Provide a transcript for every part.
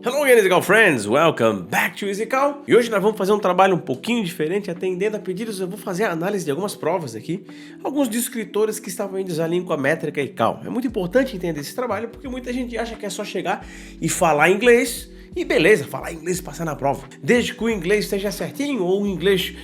Hello again, EasyCal friends! Welcome back to EasyCal! E hoje nós vamos fazer um trabalho um pouquinho diferente, atendendo a pedidos. Eu vou fazer a análise de algumas provas aqui, alguns de escritores que estavam em desalinho com a métrica e cal. É muito importante entender esse trabalho, porque muita gente acha que é só chegar e falar inglês, e beleza, falar inglês e passar na prova. Desde que o inglês esteja certinho, ou o inglês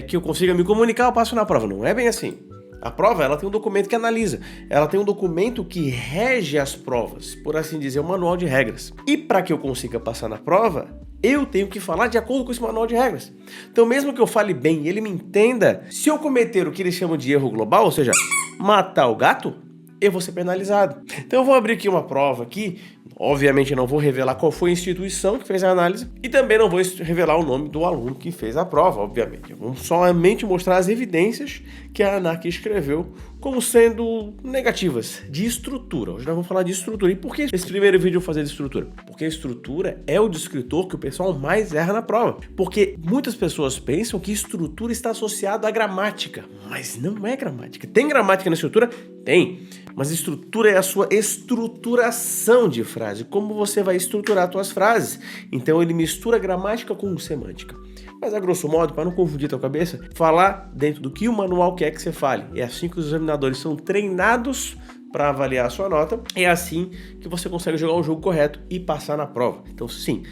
que eu consiga me comunicar, eu passo na prova. Não é bem assim. A prova, ela tem um documento que analisa, ela tem um documento que rege as provas, por assim dizer, um manual de regras. E para que eu consiga passar na prova, eu tenho que falar de acordo com esse manual de regras. Então, mesmo que eu fale bem e ele me entenda, se eu cometer o que eles chamam de erro global, ou seja, matar o gato, eu vou ser penalizado. Então eu vou abrir aqui uma prova aqui. Obviamente eu não vou revelar qual foi a instituição que fez a análise e também não vou revelar o nome do aluno que fez a prova, obviamente. Vamos somente mostrar as evidências que a ANAC escreveu como sendo negativas de estrutura. Hoje nós vamos falar de estrutura. E por que esse primeiro vídeo eu vou fazer de estrutura? Porque a estrutura é o descritor que o pessoal mais erra na prova. Porque muitas pessoas pensam que estrutura está associado à gramática, mas não é gramática. Tem gramática na estrutura? Tem. Mas estrutura é a sua estruturação de frase, como você vai estruturar as suas frases. Então ele mistura gramática com semântica. Mas a grosso modo, para não confundir a tua cabeça, falar dentro do que o manual quer que você fale. É assim que os examinadores são treinados para avaliar a sua nota. É assim que você consegue jogar o jogo correto e passar na prova. Então sim,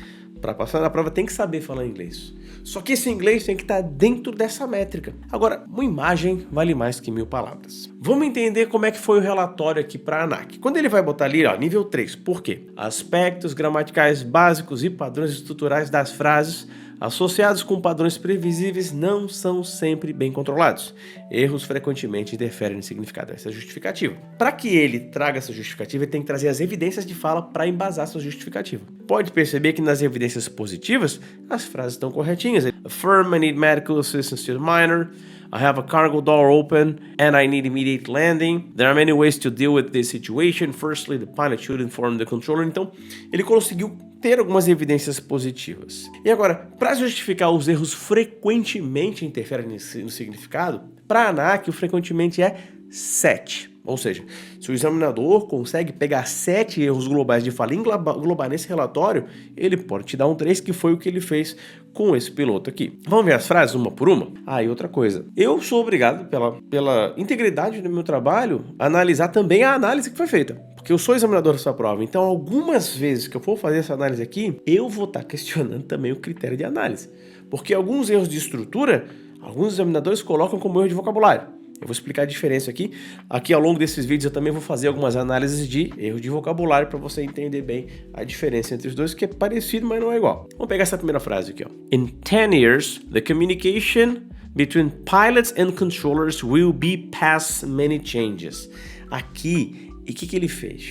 para passar na prova tem que saber falar inglês. Só que esse inglês tem que estar dentro dessa métrica. Agora, uma imagem vale mais que 1000 palavras. Vamos entender como é que foi o relatório aqui para a ANAC. Quando ele vai botar ali, ó, nível 3, por quê? Aspectos gramaticais básicos e padrões estruturais das frases associados com padrões previsíveis não são sempre bem controlados. Erros frequentemente interferem no significado. Essa é a justificativa. Para que ele traga essa justificativa, ele tem que trazer as evidências de fala para embasar sua justificativa. Pode perceber que nas evidências positivas, as frases estão corretinhas. Affirm, I need medical assistance to the minor. I have a cargo door open and I need immediate landing. There are many ways to deal with this situation. Firstly, the pilot should inform the controller. Então, ele conseguiu ter algumas evidências positivas. E agora, para justificar os erros frequentemente interferem no significado, para a ANAC o frequentemente é 7. Ou seja, se o examinador consegue pegar 7 erros globais de fala e englobar nesse relatório, ele pode te dar um 3, que foi o que ele fez com esse piloto aqui. Vamos ver as frases uma por uma? E outra coisa. Eu sou obrigado, pela integridade do meu trabalho, a analisar também a análise que foi feita. Porque eu sou examinador dessa prova. Então, algumas vezes que eu for fazer essa análise aqui, eu vou estar questionando também o critério de análise. Porque alguns erros de estrutura, alguns examinadores colocam como erro de vocabulário. Eu vou explicar a diferença aqui. Aqui ao longo desses vídeos eu também vou fazer algumas análises de erro de vocabulário para você entender bem a diferença entre os dois, que é parecido, mas não é igual. Vamos pegar essa primeira frase aqui, ó. In 10 years, the communication between pilots and controllers will be past many changes. Aqui, e o que ele fez?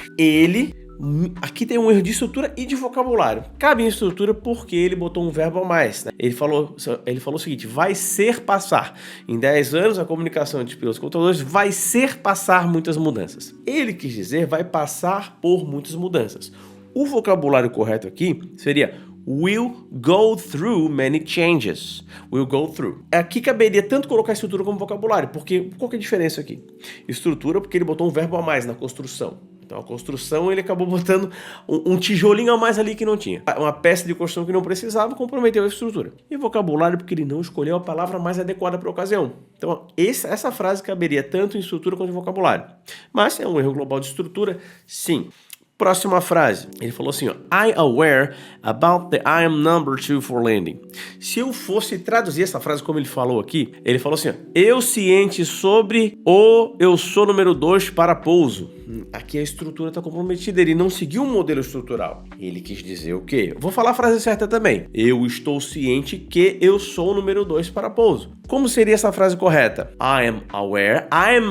Aqui tem um erro de estrutura e de vocabulário. Cabe em estrutura porque ele botou um verbo a mais, né? Ele falou o seguinte: vai ser passar. Em 10 anos, a comunicação entre pilotos e controladores vai ser passar muitas mudanças. Ele quis dizer vai passar por muitas mudanças. O vocabulário correto aqui seria will go through many changes. Will go through. Aqui caberia tanto colocar estrutura como vocabulário, porque qual que é a diferença aqui? Estrutura porque ele botou um verbo a mais na construção. Então a construção ele acabou botando um tijolinho a mais ali que não tinha. Uma peça de construção que não precisava comprometeu a estrutura. E vocabulário porque ele não escolheu a palavra mais adequada para a ocasião. Então essa frase caberia tanto em estrutura quanto em vocabulário. Mas é um erro global de estrutura, sim. Próxima frase, ele falou assim, ó, I aware about the I am number 2 for landing. Se eu fosse traduzir essa frase como ele falou aqui, ele falou assim, ó, eu ciente sobre o eu sou número 2 para pouso. Aqui a estrutura está comprometida, ele não seguiu um modelo estrutural. Ele quis dizer o quê? Eu vou falar a frase certa também. Eu estou ciente que eu sou o número 2 para pouso. Como seria essa frase correta? I am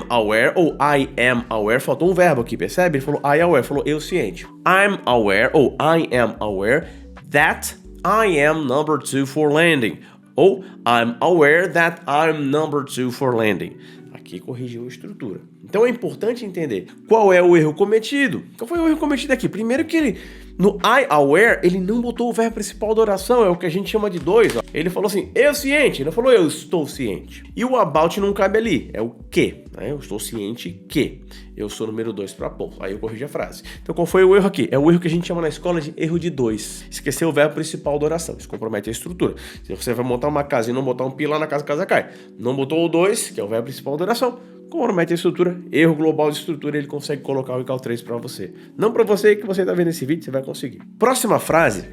aware ou I am aware, faltou um verbo aqui, percebe? Ele falou I aware, falou eu ciente. I'm aware ou I am aware that I am number 2 for landing. Ou I'm aware that I'm number 2 for landing. Aqui corrigiu a estrutura. Então é importante entender qual é o erro cometido. Qual foi o erro cometido aqui? Primeiro que ele No I aware, ele não botou o verbo principal da oração, é o que a gente chama de dois. Ó. Ele falou assim, eu ciente, ele não falou eu estou ciente. E o about não cabe ali, é o que, né? Eu estou ciente que eu sou número 2 para pôr. Aí eu corrijo a frase. Então qual foi o erro aqui? É o erro que a gente chama na escola de erro de 2. Esqueceu o verbo principal da oração, isso compromete a estrutura. Se você vai montar uma casa e não botar um pilar na casa, a casa cai. Não botou o 2, que é o verbo principal da oração, compromete a estrutura, erro global de estrutura, ele consegue colocar o equal 3 para você. Não para você que você está vendo esse vídeo, você vai conseguir. Próxima frase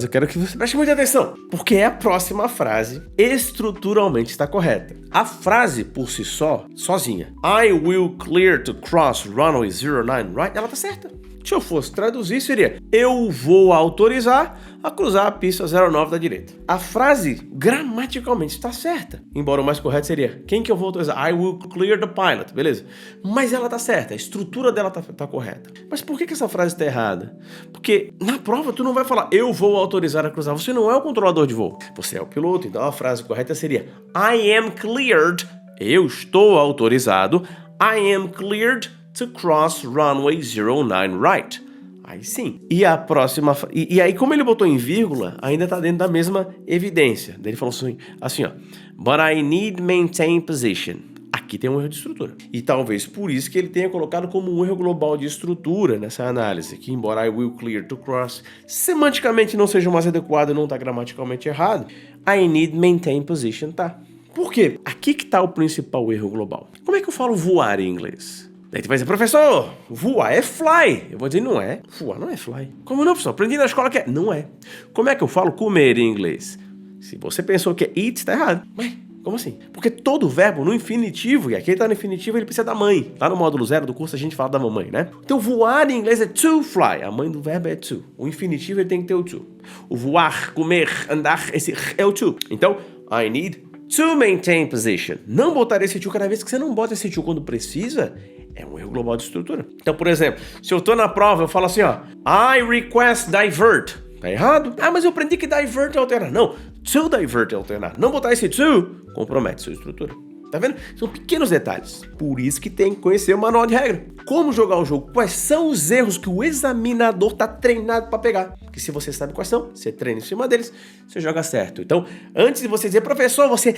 eu quero que você preste muita atenção, porque a próxima frase estruturalmente está correta. A frase por si só, sozinha, I will clear to cross runway 09 right, ela tá certa. Se eu fosse traduzir, seria eu vou autorizar a cruzar a pista 09 da direita. A frase gramaticalmente está certa. Embora o mais correto seria quem que eu vou autorizar? I will clear the pilot, beleza? Mas ela tá certa, a estrutura dela tá correta. Mas por que essa frase está errada? Porque na prova tu não vai falar eu vou autorizar a cruzar. Você não é o controlador de voo. Você é o piloto. Então a frase correta seria I am cleared. Eu estou autorizado. I am cleared to cross runway 09 right. Aí sim. E a próxima... E aí, como ele botou em vírgula, ainda tá dentro da mesma evidência. Daí ele falou assim, ó. But I need maintain position. Aqui tem um erro de estrutura. E talvez por isso que ele tenha colocado como um erro global de estrutura nessa análise. Que embora I will clear to cross semanticamente não seja o mais adequado, não tá gramaticalmente errado. I need maintain position, tá. Por quê? Aqui que tá o principal erro global. Como é que eu falo voar em inglês? Daí tu vai dizer, professor, voar é fly. Eu vou dizer, não é. Voar não é fly. Como não, professor? Aprendi na escola que é. Não é. Como é que eu falo comer em inglês? Se você pensou que é eat, tá errado. Mas, como assim? Porque todo verbo no infinitivo, e aqui ele tá no infinitivo, ele precisa da mãe. Lá no módulo 0 do curso a gente fala da mamãe, né? Então voar em inglês é to fly. A mãe do verbo é to. O infinitivo ele tem que ter o to. O voar, comer, andar, esse é o to. Então, I need to maintain position. Não botar esse to cada vez que você não bota esse to quando precisa, é um erro global de estrutura. Então, por exemplo, se eu tô na prova, eu falo assim, ó, I request divert. Tá errado? Ah, mas eu aprendi que divert é alternar. Não, to divert é alternar. Não botar esse to, compromete sua estrutura. Tá vendo? São pequenos detalhes. Por isso que tem que conhecer o manual de regra. Como jogar o jogo? Quais são os erros que o examinador tá treinado para pegar? Que se você sabe quais são, você treina em cima deles, você joga certo. Então, antes de você dizer, professor, você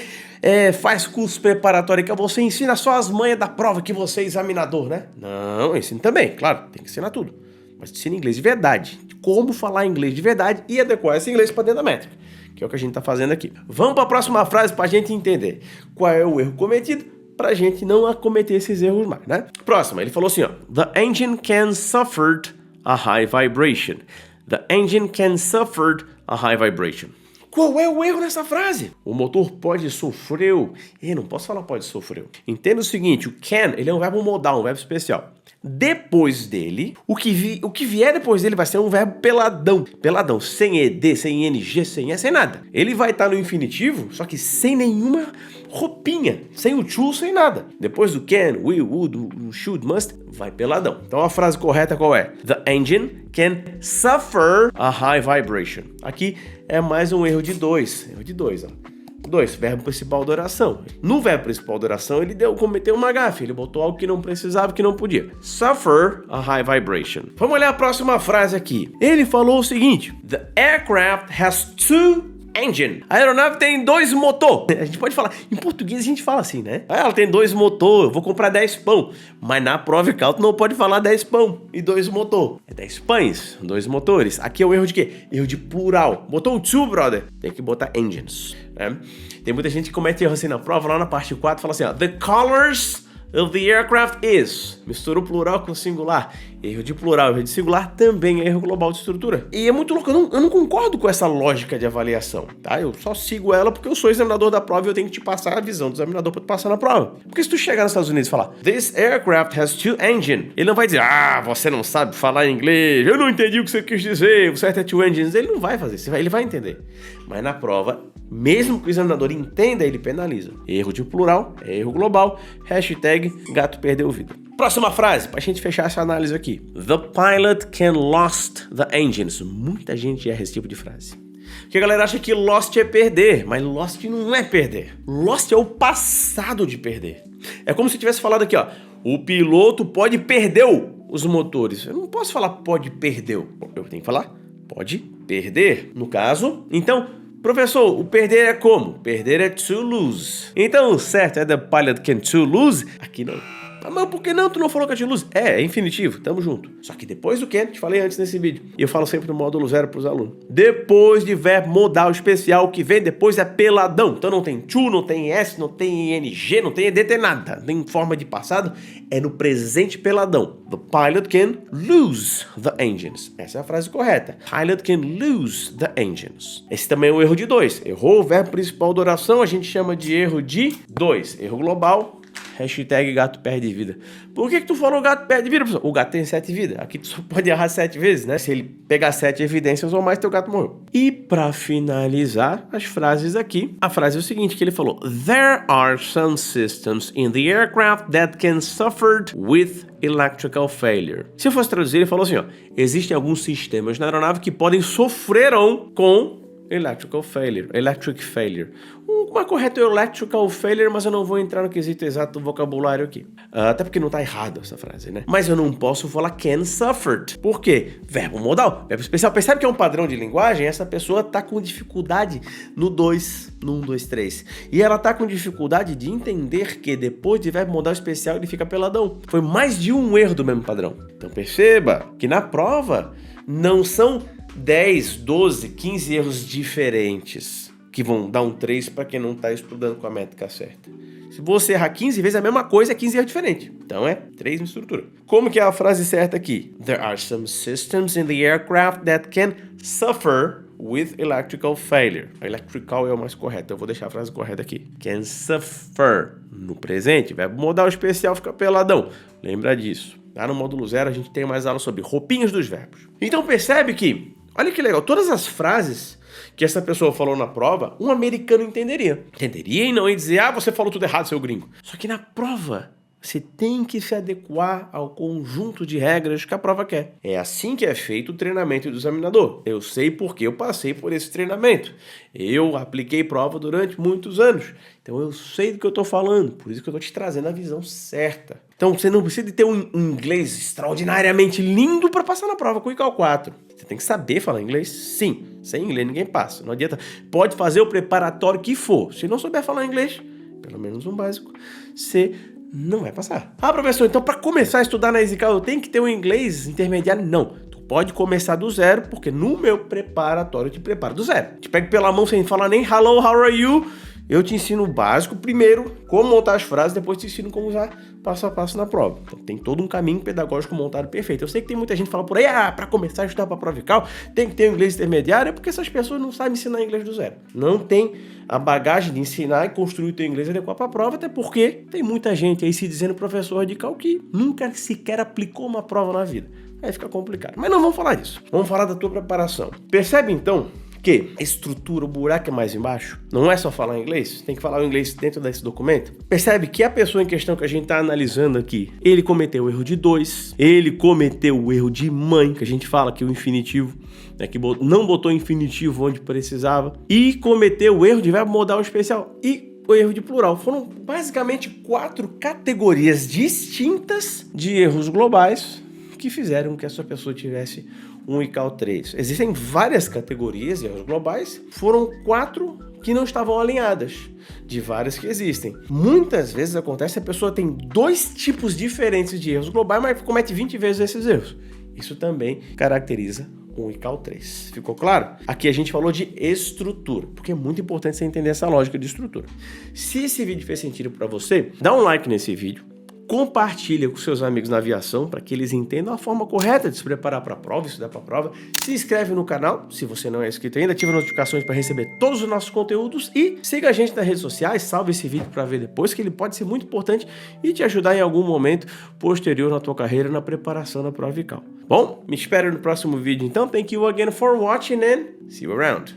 faz curso preparatório que você ensina só as manhas da prova que você é examinador, né? Não, ensina também, claro, tem que ensinar tudo. Mas ensina inglês de verdade. Como falar inglês de verdade e adequar esse inglês para dentro da métrica. Que é o que a gente tá fazendo aqui. Vamos para a próxima frase para a gente entender qual é o erro cometido para a gente não cometer esses erros mais, né? Próxima, ele falou assim, ó. The engine can suffer a high vibration. The engine can suffer a high vibration. Qual é o erro nessa frase? O motor pode sofrer. Não posso falar pode sofrer. Entenda o seguinte, o can, ele é um verbo modal, um verbo especial. Depois dele, o que vier depois dele vai ser um verbo peladão. Peladão, sem ed, sem ing, sem e, sem nada. Ele vai estar no infinitivo, só que sem nenhuma roupinha, sem o to, sem nada. Depois do can, will, would, should, must, vai peladão. Então a frase correta qual é? The engine can suffer a high vibration. Aqui é mais um erro de 2. Erro de 2, ó. 2, verbo principal da oração. No verbo principal da oração, ele cometeu uma gafe. Ele botou algo que não precisava, que não podia. Suffer a high vibration. Vamos olhar a próxima frase aqui. Ele falou o seguinte: The aircraft has two engine. A aeronave tem 2 motor. A gente pode falar, em português a gente fala assim, né? Ela tem 2 motor, eu vou comprar 10 pão. Mas na prova e cálculo não pode falar 10 pão e 2 motor. É 10 pães, 2 motores. Aqui é o erro de quê? Erro de plural. Botou o two, brother. Tem que botar engines, né? Tem muita gente que comete erro assim na prova, lá na parte 4, fala assim, ó. The colors of the aircraft is. Mistura o plural com o singular. Erro de plural, erro de singular também é erro global de estrutura. E é muito louco, eu não concordo com essa lógica de avaliação, tá? Eu só sigo ela porque eu sou examinador da prova e eu tenho que te passar a visão do examinador para tu passar na prova. Porque se tu chegar nos Estados Unidos e falar This aircraft has two engines, ele não vai dizer, você não sabe falar inglês, eu não entendi o que você quis dizer, o certo é two engines. Ele não vai fazer isso, ele vai entender. Mas na prova, mesmo que o examinador entenda, ele penaliza. Erro de plural, é erro global, hashtag gato perdeu o vidro. Próxima frase, pra gente fechar essa análise aqui. The pilot can lost the engines. Muita gente erra esse tipo de frase. Porque a galera acha que lost é perder, mas lost não é perder. Lost é o passado de perder. É como se tivesse falado aqui, ó. O piloto pode perder os motores? Eu não posso falar pode perdeu. Eu tenho que falar pode perder, no caso. Então, professor, o perder é como? Perder é to lose. Então, o certo é the pilot can to lose? Aqui não. Mas por que não? Tu não falou que é to lose? É infinitivo, tamo junto. Só que depois do can, te falei antes nesse vídeo. E eu falo sempre no módulo 0 pros alunos. Depois de verbo modal especial, o que vem depois é peladão. Então não tem to, não tem s, não tem ing, não tem ed, tem nada. Não tem forma de passado, é no presente peladão. The pilot can lose the engines. Essa é a frase correta. Pilot can lose the engines. Esse também é um erro de 2. Errou o verbo principal da oração, a gente chama de erro de 2. Erro global. Hashtag gato perde vida. Por que tu falou gato perde vida, professor? O gato tem 7 vidas. Aqui tu só pode errar 7 vezes, né? Se ele pegar 7 evidências ou mais, teu gato morreu. E pra finalizar as frases aqui, a frase é o seguinte que ele falou. There are some systems in the aircraft that can suffer with electrical failure. Se eu fosse traduzir, ele falou assim, ó. Existem alguns sistemas na aeronave que podem sofrerão com electric failure. O mais correto é electrical failure, mas eu não vou entrar no quesito exato do vocabulário aqui. Até porque não tá errado essa frase, né? Mas eu não posso falar can suffered. Por quê? Verbo modal, verbo especial. Percebe que é um padrão de linguagem? Essa pessoa tá com dificuldade no 2, no 1, 2, 3. E ela tá com dificuldade de entender que depois de verbo modal especial ele fica peladão. Foi mais de um erro do mesmo padrão. Então perceba que na prova não são 10, 12, 15 erros diferentes que vão dar um 3 para quem não está estudando com a métrica certa. Se você errar 15 vezes a mesma coisa, é 15 erros diferentes. Então é 3 em estrutura. Como que é a frase certa aqui? There are some systems in the aircraft that can suffer with electrical failure. Electrical é o mais correto. Eu vou deixar a frase correta aqui. Can suffer. No presente, verbo modal especial fica peladão. Lembra disso. Tá? No módulo 0 a gente tem mais aula sobre roupinhas dos verbos. Então percebe que, olha que legal, todas as frases que essa pessoa falou na prova, um americano entenderia. Entenderia e não ia dizer, você falou tudo errado, seu gringo. Só que na prova, você tem que se adequar ao conjunto de regras que a prova quer. É assim que é feito o treinamento do examinador. Eu sei porque eu passei por esse treinamento. Eu apliquei prova durante muitos anos. Então eu sei do que eu estou falando. Por isso que eu estou te trazendo a visão certa. Então você não precisa de ter um inglês extraordinariamente lindo para passar na prova com o ICAL 4. Você tem que saber falar inglês, sim. Sem inglês ninguém passa. Não adianta. Pode fazer o preparatório que for. Se não souber falar inglês, pelo menos um básico, você não vai passar. Professor, então para começar a estudar na EasyCal eu tenho que ter um inglês intermediário? Não. Tu pode começar do zero, porque no meu preparatório eu te preparo do zero. Te pego pela mão sem falar nem hello, how are you? Eu te ensino o básico primeiro, como montar as frases, depois te ensino como usar passo a passo na prova. Então tem todo um caminho pedagógico montado perfeito. Eu sei que tem muita gente que fala por aí, para começar a estudar para a prova ICAL, tem que ter um inglês intermediário, é porque essas pessoas não sabem ensinar inglês do zero. Não tem a bagagem de ensinar e construir o teu inglês adequado para a prova, até porque tem muita gente aí se dizendo professor de ICAL que nunca sequer aplicou uma prova na vida. Aí fica complicado. Mas não vamos falar disso. Vamos falar da tua preparação. Percebe então que estrutura, o buraco é mais embaixo? Não é só falar inglês, tem que falar o inglês dentro desse documento. Percebe que a pessoa em questão que a gente está analisando aqui, ele cometeu o erro de 2, ele cometeu o erro de mãe, que a gente fala que o infinitivo, né, que não botou infinitivo onde precisava, e cometeu o erro de verbo modal especial e o erro de plural. Foram basicamente 4 categorias distintas de erros globais que fizeram que essa pessoa tivesse um ICAL 3. Existem várias categorias de erros globais, foram 4 que não estavam alinhadas, de várias que existem. Muitas vezes acontece que a pessoa tem 2 tipos diferentes de erros globais, mas comete 20 vezes esses erros. Isso também caracteriza um ICAL 3. Ficou claro? Aqui a gente falou de estrutura, porque é muito importante você entender essa lógica de estrutura. Se esse vídeo fez sentido para você, dá um like nesse vídeo, compartilha com seus amigos na aviação para que eles entendam a forma correta de se preparar para a prova, estudar para a prova. Se inscreve no canal, se você não é inscrito ainda, ativa as notificações para receber todos os nossos conteúdos e siga a gente nas redes sociais, salve esse vídeo para ver depois, que ele pode ser muito importante e te ajudar em algum momento posterior na tua carreira na preparação da prova ICAL. Bom, me espero no próximo vídeo então. Thank you again for watching and see you around.